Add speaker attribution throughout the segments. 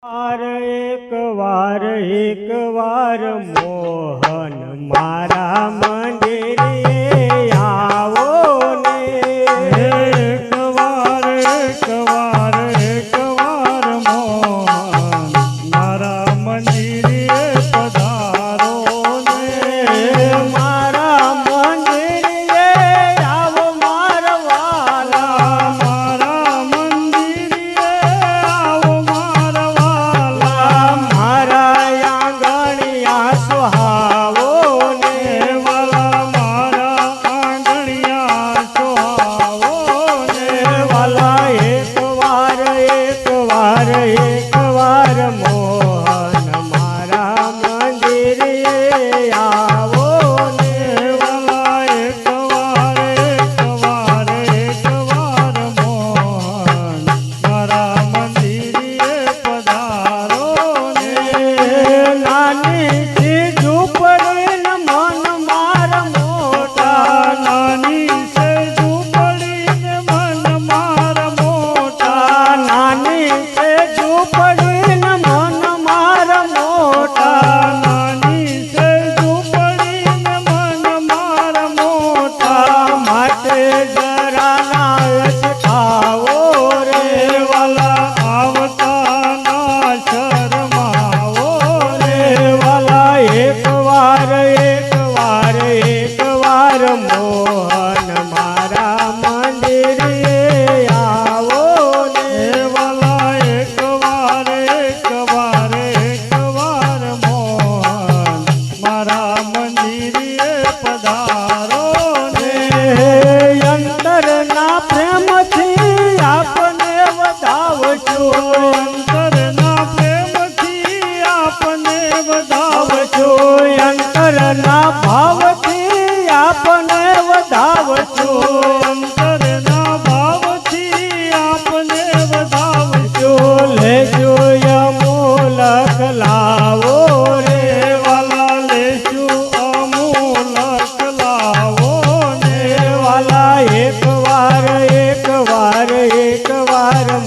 Speaker 1: એક વાર મોહન મારા મંદિરે આવો ને
Speaker 2: એક વાર મોહન મારા મંદિરે પધારો ને
Speaker 1: મારા મંદિરે આવો મારા વાલા
Speaker 2: મારા મંદિરે આવો મારા વાલા
Speaker 1: મારા આંગણિયા સુહાવો ને
Speaker 2: વાલા મારા આંગણિયા સોહાવો ને
Speaker 1: વાલા એક વાર મોહન મારા મંદિરે આવો ને
Speaker 2: વાલા એક વાર મોહન મારા મંદિરે પધારો ને
Speaker 1: નાની સી ઝૂંપડીને મન માર મોટા
Speaker 2: નાની સે ઝૂંપડીને મન માર મોટા
Speaker 1: નાની સે ઝૂંપડીને મન માર મોટા
Speaker 2: નાની સે ઝૂંપડીને મન માર મોટા
Speaker 1: માટે જરા નાયક ખાવો રે
Speaker 2: વાલા આવતા ના શરમાવો રે
Speaker 1: વાલા એક વાર મોહન મારા મંદિરે આવો ને
Speaker 2: વાલા એક વાર મોહન મારા મંદિરે પધારો ને
Speaker 1: અંતરના પ્રેમથી આપને વધાવજો
Speaker 2: અંતરના પ્રેમથી આપને
Speaker 1: વધાવજો
Speaker 2: વધાવજો
Speaker 1: અંતરના ભાવથી આપને વધાવજો
Speaker 2: અંતરના ભાવથી આપને વધાવજો
Speaker 1: લેજો અમૂલક લાવો રે
Speaker 2: વાલા લેશું અમૂલક લાવો ને
Speaker 1: વાલા એક વાર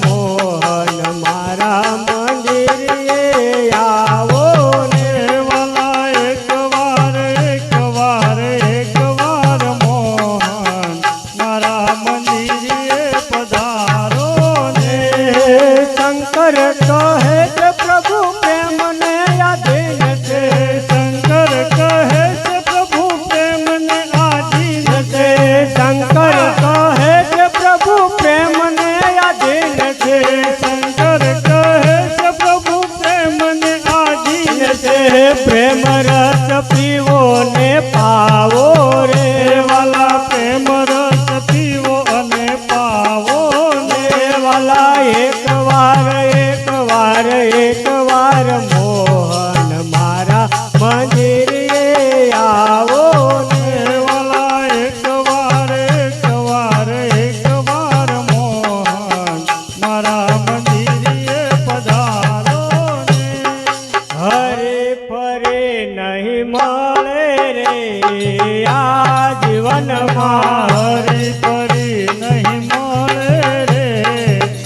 Speaker 1: મોહન મારા મંદિરે આવો ને
Speaker 2: વાલા એક વાર મોહન મારા મંદિરે પધારો ને
Speaker 1: શંકર કહે છે પ્રભુ પ્રેમને આધીન છે
Speaker 2: શંકર કહે છે પ્રભુ પ્રેમને આધીન
Speaker 1: છે શંકર કહે છે પ્રભુ પ્રેમને આધીન છે
Speaker 2: શંકર કહે છે પ્રભુ પ્રેમને આધીન
Speaker 1: છે પ્રેમ રસ પીવો ને પાવો રે
Speaker 2: વાલા પ્રેમ રસ પીવો અને પાવો ને
Speaker 1: વાલા એક વાર મોહન મારા મંદિરે આવો ને
Speaker 2: વાલા એક વાર મોહન મારા મંદિરે પધારો ને
Speaker 1: હરે ફરે નહીં મળે રે આ જીવનમાં
Speaker 2: હરી ફરી નહીં મળે રે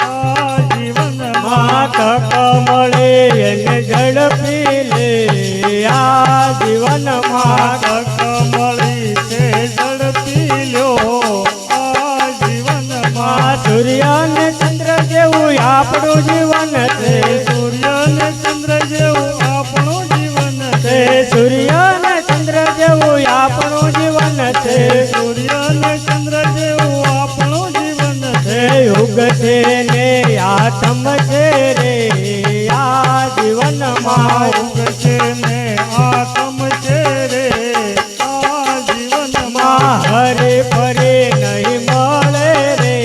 Speaker 2: આ જીવનમાં
Speaker 1: તક મળે એને ઝડપી લે આ જીવનમાં
Speaker 2: તક મળી છે ઝડપી લ્યો આ જીવનમાં
Speaker 1: સૂર્ય ને ચંદ્ર જેવું આપણું જીવન છે
Speaker 2: સૂર્ય ને ચંદ્ર જેવું આપણું જીવન
Speaker 1: તે સૂર્ય ને ચંદ્ર જેવું આપણું જીવન છે
Speaker 2: સૂર્ય ને ચંદ્ર જેવું આપણું જીવન
Speaker 1: તે યુગ છે ને આતમ છે રે આ જીવનમાં
Speaker 2: ઉગ છે ને આતમ છે રે આ જીવનમાં
Speaker 1: હરે ફરે નહીં મળે રે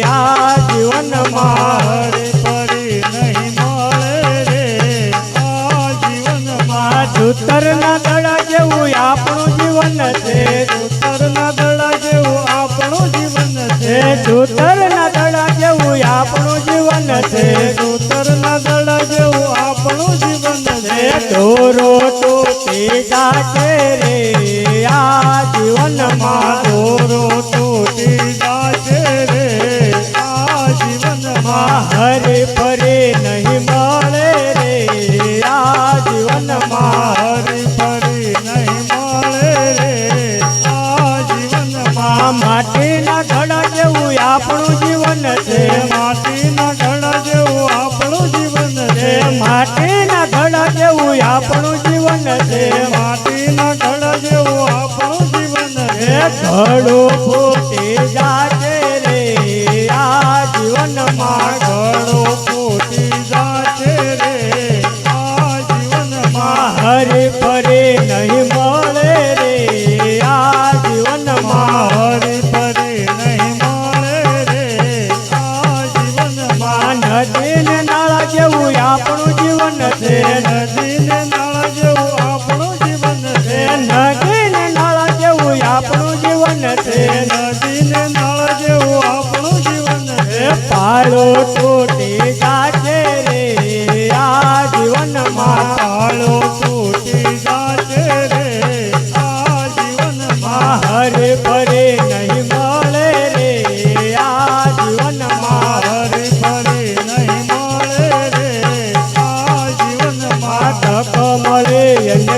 Speaker 1: આ જીવનમાં
Speaker 2: હરે ફરી નહીં મળે રે આ જીવનમાં
Speaker 1: સૂતરના દડા જેવું આપણું જીવન છે
Speaker 2: ઉત્તરના દડા જેવું આપણું જીવન છે
Speaker 1: સૂતરના દડા જેવું આપણું જીવન છે
Speaker 2: ઉત્તરના દડા જેવું આપણું જીવન છે
Speaker 1: દોરો તૂટી જાશે રે આ જીવનમાં
Speaker 2: દોરો તૂટી જાશે રે આ જીવનમાં
Speaker 1: હરે ફરે નહીં મળે છે.
Speaker 2: માટીના ઘડા જેવું આપણું જીવન છે.
Speaker 1: માટીના ઘડા જેવું આપણું જીવન છે.
Speaker 2: માટીના ઘડા જેવું આપણું જીવન છે.
Speaker 1: ઘડો ફૂટી જાશે રે આ જીવનમાં.
Speaker 2: ઘડો ફૂટી જાશે રે આ જીવનમાં.
Speaker 1: હરી ફરી નહીં મળે રે આ જીવનમાં.
Speaker 2: હરી ફરી નહીં મળે રે આ જીવનમાં.
Speaker 1: નદી ને નાળા જેવું આપણું જીવન છે.
Speaker 2: નદી ને નાળા જેવું આપણું જીવન છે.
Speaker 1: નદી ને નાળા જેવું આપણું જીવન છે.
Speaker 2: નદી ને નાળા જેવું આપણું જીવન છે.
Speaker 1: પાળો તૂટી જાશે રે આ જીવનમાં.
Speaker 2: પાળો તૂટી જાશે રે આ જીવનમાં.
Speaker 1: હરે ફરે નહીં મળે રે આ જીવનમાં.
Speaker 2: હરી ફરી નહીં મળે રે આ જીવનમાં.
Speaker 1: તક મળે એને